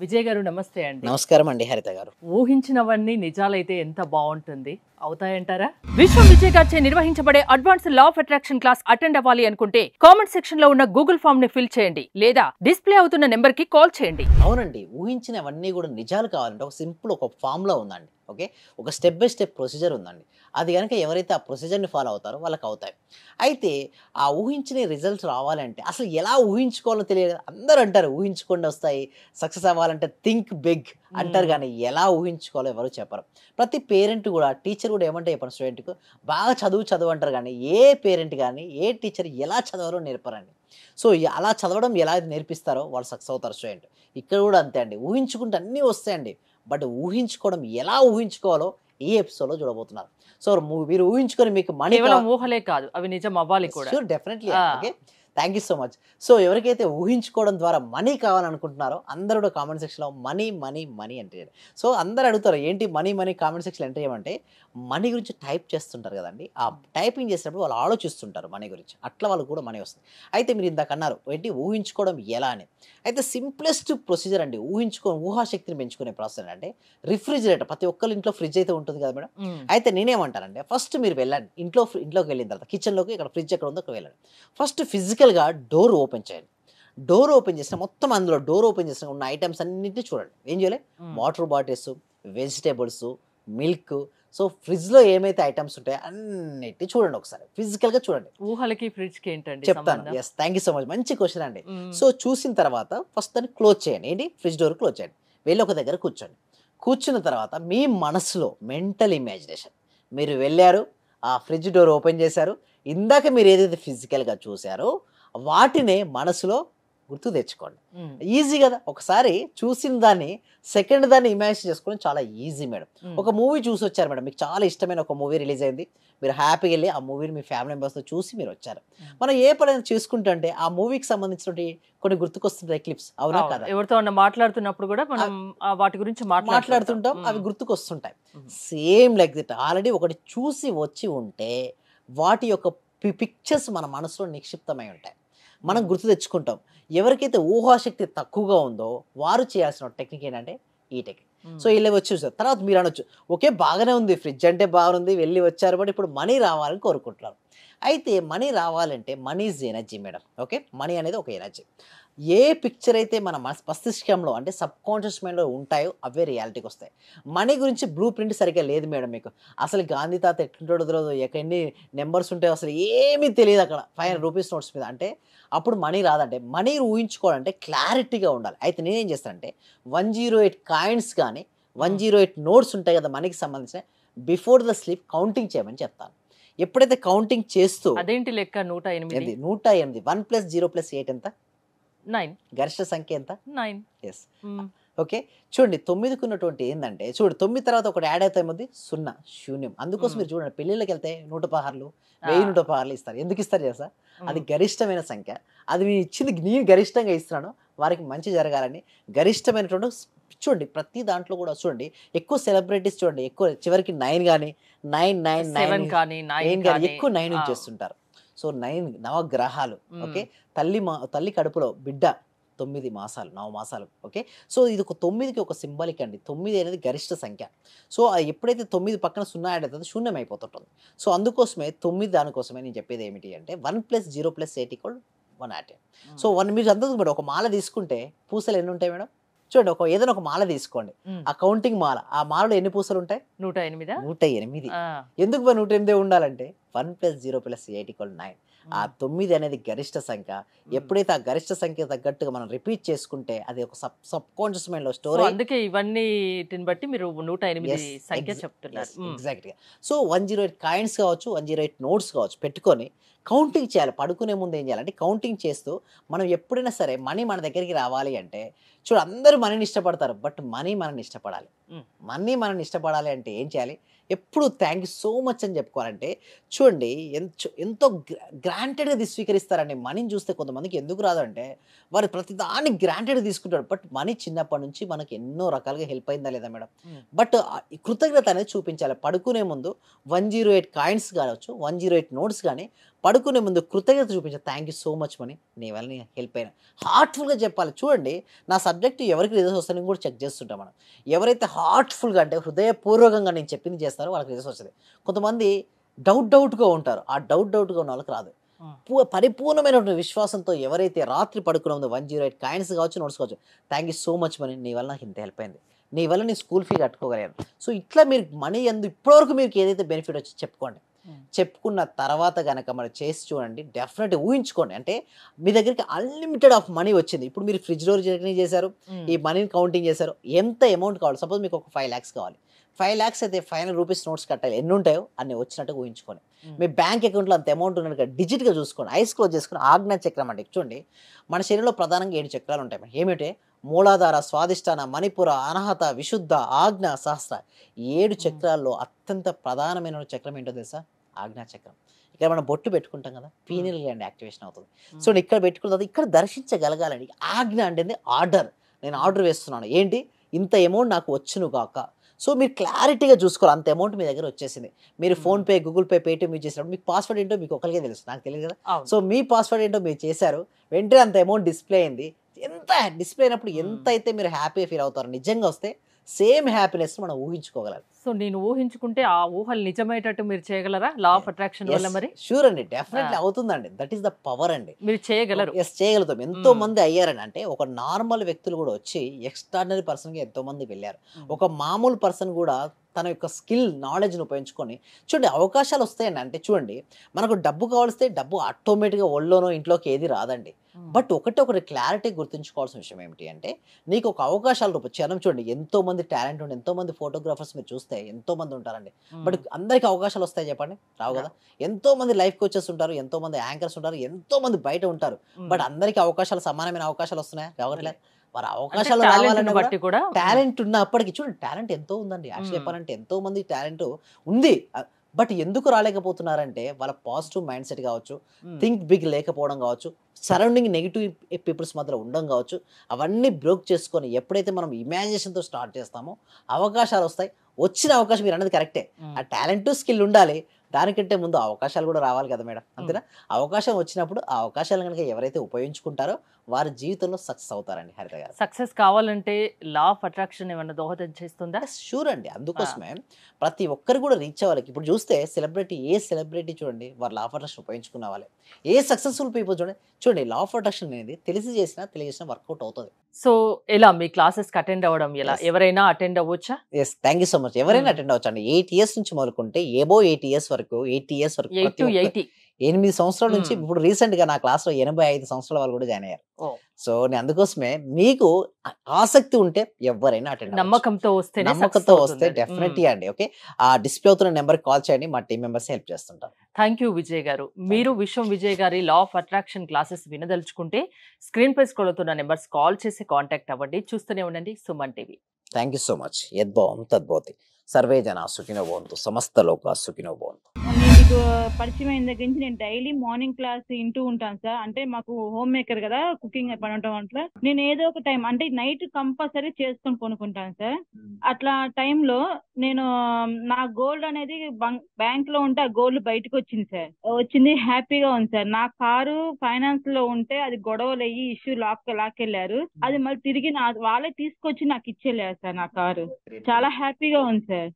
విజయ్ గారు నమస్తే అండి. నమస్కారం అండి హరిత గారు. ఊహించినవన్నీ నిజాలైతే ఎంత బాగుంటుంది, అవుతాయంటారా? విశ్వం విజయ్ గారిచే నిర్వహించబడే advance law of attraction class attend అవ్వాలి అనుకుంటే కామెంట్ సెక్షన్ లో ఉన్న గూగుల్ ఫామ్ ని ఫిల్ చేయండి లేదా డిస్ప్లే అవుతున్న నెంబర్ కి కాల్ చేయండి. అవునండి, ఊహించినవన్నీ కూడా నిజాలు కావాలంటే ఒక సింపుల్ ఒక ఫార్ములా ఉందండి. ఓకే, ఒక స్టెప్ బై స్టెప్ ప్రొసీజర్ ఉందండి. అది కనుక ఎవరైతే ఆ ప్రొసీజర్ని ఫాలో అవుతారో వాళ్ళకి అవుతాయి. అయితే ఆ ఊహించిన రిజల్ట్స్ రావాలంటే అసలు ఎలా ఊహించుకోవాలో తెలియదు. అందరూ అంటారు ఊహించుకొని వస్తాయి, సక్సెస్ అవ్వాలంటే థింక్ బిగ్ అంటారు, కానీ ఎలా ఊహించుకోవాలో ఎవరు చెప్పరు. ప్రతి పేరెంట్ కూడా, టీచర్ కూడా ఏమంటే చెప్పారు స్టూడెంట్కు, బాగా చదువు చదువు అంటారు, కానీ ఏ పేరెంట్ కానీ ఏ టీచర్ ఎలా చదవాలో నేర్పరండి. సో అలా చదవడం ఎలా నేర్పిస్తారో వాళ్ళు సక్సెస్ అవుతారు స్టూడెంట్. ఇక్కడ కూడా అంతే అండి, ఊహించుకుంటే అన్నీ వస్తాయండి. బట్ ఊహించుకోవడం ఎలా ఊహించుకోవాలో ఈ ఎపిసోడ్లో చూడబోతున్నారు. సో మీరు ఊహించుకొని మీకు మనీ కేవలం ఊహలే కాదు, అవి నిజం అవ్వాలి కూడా. Sure definitely. ఆ. Okay, thank you so much. So ఎవరికైతే ఊహించుకోవడం ద్వారా మనీ కావాలనుకుంటున్నారో అందరూ కూడా కామెంట్ సెక్షన్లో మనీ మనీ మనీ అంటే, సో అందరూ అడుగుతారు ఏంటి మనీ మనీ కామెంట్ సెక్షన్లో ఎంటర్ చేయమంటే, మనీ గురించి టైప్ చేస్తుంటారు కదండి. ఆ టైపింగ్ చేసినప్పుడు వాళ్ళు ఆలోచిస్తుంటారు మనీ గురించి, అట్లా వాళ్ళకు కూడా మనీ వస్తుంది. అయితే మీరు ఇందాక అన్నారు ఏంటి ఊహించుకోవడం ఎలా అని. అయితే సింప్లెస్ట్ ప్రొసీజర్ అండి ఊహాశక్తిని పెంచుకునే ప్రాసెస్ అంటే రిఫ్రిజిరేటర్. ప్రతి ఒక్కరి ఇంట్లో ఫ్రిడ్జ్ అయితే ఉంటుంది కదా మేడం. మ్మ్. అయితే నేనేమంటానంటే ఫస్ట్ మీరు వెళ్ళండి ఇంట్లోకి వెళ్ళిన తర్వాత కిచెన్లోకి, ఇక్కడ ఫ్రిడ్జ్ ఎక్కడ ఉందో అక్కడ వెళ్ళండి. ఫస్ట్ ఫిజికల్గా డోర్ ఓపెన్ చేయండి. డోర్ ఓపెన్ చేసిన మొత్తం అందులో డోర్ ఓపెన్ చేసిన ఉన్న ఐటమ్స్ అన్నింటినీ చూడండి. ఏం చేయాలి, మ్మ్. Water bottles, vegetables, milk, so ఫ్రిడ్జ్లో ఏమైతే ఐటమ్స్ ఉంటాయో అన్నిటి చూడండి, ఒకసారి ఫిజికల్గా చూడండి. ఊహలకి ఫ్రిడ్జ్ కి ఏంటండి చెప్తాను. సంబంధం? Yes, thank you so much, మంచి క్వశ్చన్ అండి. మ్మ్. సో చూసిన తర్వాత ఫస్ట్ దాన్ని క్లోజ్ చేయండి. ఏంటి, ఫ్రిడ్జ్ డోర్ క్లోజ్ చేయండి. వెళ్ళి ఒక దగ్గర కూర్చోండి. కూర్చున్న తర్వాత మీ మనసులో మెంటల్ ఇమాజినేషన్, మీరు వెళ్ళారు, ఆ ఫ్రిడ్జ్ డోర్ ఓపెన్ చేశారు, ఇందాక మీరు ఏదైతే ఫిజికల్గా చూశారో వాటినే మనసులో గుర్తు తెచ్చుకోండి. మ్మ్. ఈజీ కదా, ఒకసారి చూసిన దాన్ని సెకండ్ దాన్ని ఇమాజిన్ చేసుకోవడం చాలా ఈజీ మేడం. మ్మ్. ఒక మూవీ చూసి వచ్చారు మేడం, మీకు చాలా ఇష్టమైన ఒక మూవీ రిలీజ్ అయింది, మీరు హ్యాపీగా వెళ్ళి ఆ మూవీని మీ ఫ్యామిలీ మెంబర్స్తో చూసి మీరు వచ్చారు. మనం ఏ పని చేసుకుంటుంటే ఆ మూవీకి సంబంధించినటువంటి కొన్ని గుర్తుకొస్తుంటాయి క్లిప్స్, అవునా అవును. కదా, ఎవరితో అన్న మాట్లాడుతున్నప్పుడు కూడా మనం వాటి గురించి మాట్లాడుతుంటాం, అవి గుర్తుకొస్తుంటాయి. సేమ్ లైక్ దిట్, ఆల్రెడీ ఒకటి చూసి వచ్చి ఉంటే వాటి యొక్క పిక్చర్స్ మన మనసులో నిక్షిప్తమై ఉంటాయి, మనం గుర్తు తెచ్చుకుంటాం. ఎవరికైతే ఊహాశక్తి తక్కువగా ఉందో వారు చేయాల్సిన టెక్నిక్ ఏంటంటే ఈ టెక్నిక్. సో ఇలా వచ్చి చూసారు తర్వాత మీరు అనొచ్చు, ఓకే బాగానే ఉంది, ఫ్రిడ్జ్ అంటే బాగుంది, వెళ్ళి వచ్చారు, బట్ ఇప్పుడు మనీ రావాలని కోరుకుంటున్నారు. అయితే మనీ రావాలంటే money is energy madam. Okay, money అనేది ఒక ఎనర్జీ. ఏ పిక్చర్ అయితే మన మస్తిష్కంలో అంటే సబ్ కాన్షియస్ మైండ్లో ఉంటాయో అవే రియాలిటీకి వస్తాయి. మనీ గురించి బ్లూ ప్రింట్ సరిగ్గా లేదు మేడం మీకు. అసలు గాంధీ తాత ఎట్లుంటాడో తెలియదు, ఎన్ని నెంబర్స్ ఉంటాయో అసలు ఏమీ తెలియదు అక్కడ 500 రూపీస్ నోట్స్ మీద. అంటే అప్పుడు మనీ రాదంటే, మనీ ఊహించుకోవాలంటే క్లారిటీగా ఉండాలి. అయితే నేనేం చేస్తానంటే 108 కాయిన్స్ కానీ 108 నోట్స్ ఉంటాయి కదా మనీకి సంబంధించిన, బిఫోర్ ద స్లీప్ కౌంటింగ్ చేయమని చెప్తాను. ఎప్పుడైతే కౌంటింగ్ చేస్తూ అదేంటి లెక్క 108? 108 1 + 0 + 8 ఎంత, 9. గరిష్ట సంఖ్య ఎంత? 9. ఎస్. ఓకే, చూడండి 9కు ఉన్నటువంటి ఏంటంటే, చూడు 9 తర్వాత ఒకటి యాడ్ అవుతాయి మధ్య 0 శూన్యం. అందుకోసం మీరు చూడండి పెళ్ళిళ్ళకి వెళ్తే 116 1000 116 ఇస్తారు. ఎందుకు ఇస్తారు తెలుసా, అది గరిష్టమైన సంఖ్య. అది నేను ఇచ్చింది నేను గరిష్టంగా ఇస్తున్నాను, వారికి మంచి జరగాలని గరిష్టమైనటువంటి చూడండి. ప్రతి దాంట్లో కూడా చూడండి, ఎక్కువ సెలబ్రిటీస్ చూడండి, ఎక్కువ చివరికి 9 కానీ 9 కానీ 9 కానీ ఎక్కువ 9 చేస్తుంటారు. సో 9 నవగ్రహాలు. ఓకే, తల్లి కడుపులో బిడ్డ 9 మాసాలు 9 మాసాలు. ఓకే, సో ఇది ఒక 9కి ఒక సింబాలిక్ అండి. 9 అనేది గరిష్ట సంఖ్య. సో అది ఎప్పుడైతే 9 పక్కన 0 యాడ్ అవుతుందో శూన్యం అయిపోతుంటుంది. సో అందుకోసమే 9 దానికోసమే నేను చెప్పేది ఏమిటి అంటే 1 + 0 + 8 = 108. సో మీరు అందరూ మేడం ఒక మాల తీసుకుంటే పూసలు ఎన్ని ఉంటాయి మేడం, చూడండి ఏదైనా ఒక మాల తీసుకోండి, ఆ కౌంటింగ్ మాల, ఆ మాలలో ఎన్ని పూసలు ఉంటాయి? 108. 108. ఎందుకు 108 ఉండాలంటే 1 + 0 + 8 = 9. ఆ 9 అనేది గరిష్ట సంఖ్య. ఎప్పుడైతే ఆ గరిష్ట సంఖ్య తగ్గట్టుగా మనం రిపీట్ చేసుకుంటే అది ఒక సబ్ కాన్షియస్ మైండ్ లో స్టోర్. అందుకే ఇవన్నీ బట్టి మీరు 108 సంఖ్య చెప్తున్నారు. ఎగ్జాక్ట్గా. సో 108 కాయిన్స్ కావచ్చు, 108 నోట్స్ కావచ్చు పెట్టుకొని కౌంటింగ్ చేయాలి. పడుకునే ముందు ఏం చేయాలంటే కౌంటింగ్ చేస్తూ మనం ఎప్పుడైనా సరే మనీ మన దగ్గరికి రావాలి అంటే, చూడు అందరూ మనీని ఇష్టపడతారు, బట్ మనీ మనల్ని ఇష్టపడాలి. మనీ మనల్ని ఇష్టపడాలి అంటే ఏం చేయాలి, ఎప్పుడు థ్యాంక్ యూ సో మచ్ అని చెప్పుకోవాలంటే, చూడండి ఎంతో గ్రాంటెడ్గా స్వీకరిస్తారండి. మనీని చూస్తే కొంతమందికి ఎందుకు రాదంటే వారు ప్రతిదాన్ని గ్రాంటెడ్గా తీసుకుంటారు, బట్ మనీ చిన్నప్పటి నుంచి మనకి ఎన్నో రకాలుగా హెల్ప్ అయిందా లేదా మేడం. బట్ కృతజ్ఞత అనేది చూపించాలి. పడుకునే ముందు 108 కాయిన్స్ కావచ్చు, 108 నోట్స్ కానీ పడుకునే ముందు కృతజ్ఞత చూపించాలి. Thank you so much money, నీ వల్ల నేను హెల్ప్ అయినా. హార్ట్ఫుల్గా చెప్పాలి. చూడండి, నా సబ్జెక్ట్ ఎవరికి రిజల్ట్స్ వస్తాయని కూడా చెక్ చేస్తుంటాం మనం. ఎవరైతే హార్ట్ఫుల్గా అంటే హృదయపూర్వకంగా నేను చెప్పింది చేస్తారో వాళ్ళకి రిజల్ట్స్ వస్తుంది. కొంతమంది డౌట్గా ఉంటారు. ఆ డౌట్గా ఉన్న వాళ్ళకి రాదు. పరిపూర్ణమైనటువంటి విశ్వాసంతో ఎవరైతే రాత్రి పడుకునే ముందు 108 కాయిన్స్ కావచ్చు, నోట్స్ కావచ్చు, thank you so much money, నీ వల్ల నాకు ఇంత హెల్ప్ అయింది, నీ వల్ల నేను స్కూల్ ఫీ కట్టుకోగలిగాను. సో ఇట్లా మీరు మనీ ఇప్పటివరకు మీకు ఏదైతే బెనిఫిట్ వచ్చి చెప్పుకోండి. చెప్పుకున్న తర్వాత కనుక మరి చేసి చూడండి, డెఫినెట్గా ఊహించుకోండి. అంటే మీ దగ్గరికి అన్లిమిటెడ్ ఆఫ్ మనీ వచ్చింది. ఇప్పుడు మీరు ఫ్రిడ్జ్ డోర్ జర్నీ చేశారు, ఈ మనీని కౌంటింగ్ చేశారు, ఎంత అమౌంట్ కావాలి. సపోజ్ మీకు ఒక 5 lakhs కావాలి. 5 lakhs అయితే 500 రూపీస్ నోట్స్ కట్టాలి. ఎన్ని ఉంటాయో అన్ని వచ్చినట్టుగా ఊహించుకోండి. మీ బ్యాంక్ అకౌంట్లో అంత అమౌంట్ ఉన్నట్టుగా డిజిట్గా చూసుకోండి. ఐస్ క్లోజ్ చేసుకుని ఆజ్ఞా చక్రం అంటే చూడండి, మన శరీరంలో ప్రధానంగా 7 చక్రాలు ఉంటాయి. ఏమిటి? మూలాధార, స్వాదిష్టాన, మణిపుర, అనాహత, విశుద్ధ, ఆజ్ఞ, సహస్ర. 7 చక్రాల్లో అత్యంత ప్రధానమైన చక్రం ఏంటో తెలుసా? ఆజ్ఞా చక్రం. ఇక్కడ మనం బొట్టు పెట్టుకుంటాం కదా, పీనియల్ గ్లాండ్ యాక్టివేషన్ అవుతుంది. సో ఇక్కడ పెట్టుకున్న తర్వాత ఇక్కడ దర్శించగలగాలండి. ఆజ్ఞ అంటే ఆర్డర్. నేను ఆర్డర్ వేస్తున్నాను, ఏంటి? ఇంత అమౌంట్ నాకు వచ్చును కాక. సో మీరు క్లారిటీగా చూసుకోవాలి. అంత అమౌంట్ మీ దగ్గర వచ్చేసింది. మీరు PhonePe, Google pay, Paytm use చేసినప్పుడు మీకు పాస్వర్డ్ ఏంటో మీకు ఒకరికే తెలుసు, నాకు తెలియదు కదా. సో మీ పాస్వర్డ్ ఏంటో మీరు చేశారు, వెంటనే అంత అమౌంట్ డిస్ప్లే అయింది. ఎంత డిస్ప్లే అయినప్పుడు ఎంత అయితే మీరు హ్యాపీగా ఫీల్ అవుతారు, నిజంగా వస్తే సేమ్ హ్యాపీనెస్ మనం ఊహించుకోగలం. సో నేను ఊహించుకుంటే ఆ ఊహలు నిజమయ్యేటట్టు మీరు చేయగలరా లా ఆఫ్ అట్రాక్షన్ వల్ల? మరి షూర్ అండి, డెఫినెట్లీ అవుతుందండి. దట్ ఈస్ ద పవర్ అండి. మీరు చేయగలరు. ఎస్, చేయగలుగుతాం. ఎంతో మంది అయ్యారండి. అంటే ఒక నార్మల్ వ్యక్తులు కూడా వచ్చి ఎక్స్ట్రాడినరీ పర్సన్గా ఎంతో మంది వెళ్ళారు. ఒక మామూలు పర్సన్ కూడా తన యొక్క స్కిల్, నాలెడ్జ్ని ఉపయోగించుకొని చూడండి అవకాశాలు వస్తాయండి. అంటే చూడండి, మనకు డబ్బు కావాల్స్తే డబ్బు ఆటోమేటిక్గా ఒళ్ళోనో ఇంట్లోకి ఏది రాదండి. బట్ ఒకటి క్లారిటీ గుర్తుంచుకోవాల్సిన విషయం ఏమిటి అంటే, నీకు ఒక అవకాశాల రూపం చరణం చూడండి, ఎంతో మంది టాలెంట్ ఉండి ఎంతో మంది ఫోటోగ్రాఫర్స్ మీరు చూస్తే ఎంతో మంది ఉంటారండి. బట్ అందరికీ అవకాశాలు వస్తాయి చెప్పండి? రావు కదా. ఎంతో మంది లైఫ్ కోచెస్ ఉంటారు, ఎంతో మంది యాంకర్స్ ఉంటారు, ఎంతో మంది బయట ఉంటారు. బట్ అందరికీ అవకాశాలు, సమానమైన అవకాశాలు వస్తున్నాయా? రావట్లేదు. మరి అవకాశాలు రావాలన్నా బట్టి కూడా టాలెంట్ ఉన్నప్పటికీ చూడండి, టాలెంట్ ఎంతో ఉందండి. యాక్చువల్ చెప్పాలంటే ఎంతో మంది టాలెంట్ ఉంది. బట్ ఎందుకు రాలేకపోతున్నారంటే వాళ్ళ పాజిటివ్ మైండ్ సెట్ కావచ్చు, థింక్ బిగ్ లేకపోవడం కావచ్చు, సరౌండింగ్ నెగిటివ్ పీపుల్స్ మధ్యలో ఉండడం కావచ్చు. అవన్నీ బ్రోక్ చేసుకొని ఎప్పుడైతే మనం ఇమాజినేషన్తో స్టార్ట్ చేస్తామో అవకాశాలు వస్తాయి. వచ్చిన అవకాశం మీరు అన్నది కరెక్టే, ఆ టాలెంట్ స్కిల్ ఉండాలి. దానికంటే ముందు అవకాశాలు కూడా రావాలి కదా మేడం, అంతేనా? అవకాశం వచ్చినప్పుడు ఆ అవకాశాలు కనుక ఎవరైతే ఉపయోగించుకుంటారో వారి జీవితంలో సక్సెస్ అవుతారండి. హరిత గారు, సక్సెస్ కావాలంటే లా ఆఫ్ అట్రాక్షన్ ఏమైనా దోహదం చేస్తుందా? షూర్ అండి. అందుకోసమే ప్రతి ఒక్కరు కూడా రీచ్ అవ్వాలి. ఇప్పుడు చూస్తే ఏ సెలబ్రిటీ చూడండి, వారు లా ఆఫ్ అట్రాక్షన్ ఉపయోగించుకున్న వాళ్ళే. ఏ సక్సెస్ఫుల్ పీపుల్ చూడండి లా ఆఫ్ అట్రాక్షన్ అనేది తెలియజేసినా వర్కౌట్ అవుతుంది. సో ఎలా మీ క్లాసెస్ అటెండ్ అవ్వడం ఎలా? ఎవరైనా అటెండ్ అవ్వచ్చా? Yes, thank you so much. ఎవరైనా అటెండ్ అవ్వచ్చు అండి. 8 years నుంచి మొదలుకుంటే ఎబో 8 years వరకు 8 సంవత్సరాల నుంచి ఇప్పుడు రీసెంట్ గా నా క్లాస్ లో 85 సంవత్సరాల వాళ్ళు కూడా జాయిన్ అయ్యారు. సో నేను అందుకోసమే మీకు ఆసక్తి ఉంటే ఎవరైనా అటెండ్, నమ్మకంతో వస్తే డెఫినెట్లీ అండి. ఓకే, ఆ డిస్ప్లే అవుతున్న నెంబర్ కాల్ చేయండి, మా టీం మెంబర్స్ హెల్ప్ చేస్తుంటారు. థ్యాంక్ యూ విజయ్ గారు. మీరు విశ్వం విజయ్ గారి లా ఆఫ్ అట్రాక్షన్ క్లాసెస్ వినదలుచుకుంటే స్క్రీన్ పై స్క్రోల్ అవుతున్న నెంబర్స్ కాల్ చేసి కాంటాక్ట్ అవ్వండి. చూస్తూనే ఉండండి Suman TV. Thank you so much. యద్భవం తద్భవతి. సర్వే జనా సుఖినో భవంతు, సమస్త లోకా సుఖినో భవంతు. నేను మీకు పరిచయం అయిన దగ్గర నుంచి నేను డైలీ మార్నింగ్ క్లాస్ వింటూ ఉంటాను సార్. అంటే మాకు హోమ్ మేకర్ కదా, కుకింగ్ పని ఉండటం అట్లా నేను ఏదో ఒక టైం అంటే నైట్ కంపల్సరీ చేసుకొని కొనుక్కుంటాను సార్. అట్లా టైంలో నేను నా గోల్డ్ అనేది బ్యాంక్ లో ఉంటే ఆ గోల్డ్ బయటకు వచ్చింది సార్. వచ్చింది, హ్యాపీగా ఉంది సార్. నా కారు ఫైనాన్స్ లో ఉంటే అది గొడవలు అయ్యి ఇష్యూ లాక్కెళ్ళారు. అది మళ్ళీ తిరిగి వాళ్ళే తీసుకొచ్చి నాకు ఇచ్చేళ్ళారు సార్. నా కారు చాలా హ్యాపీగా ఉంది సార్.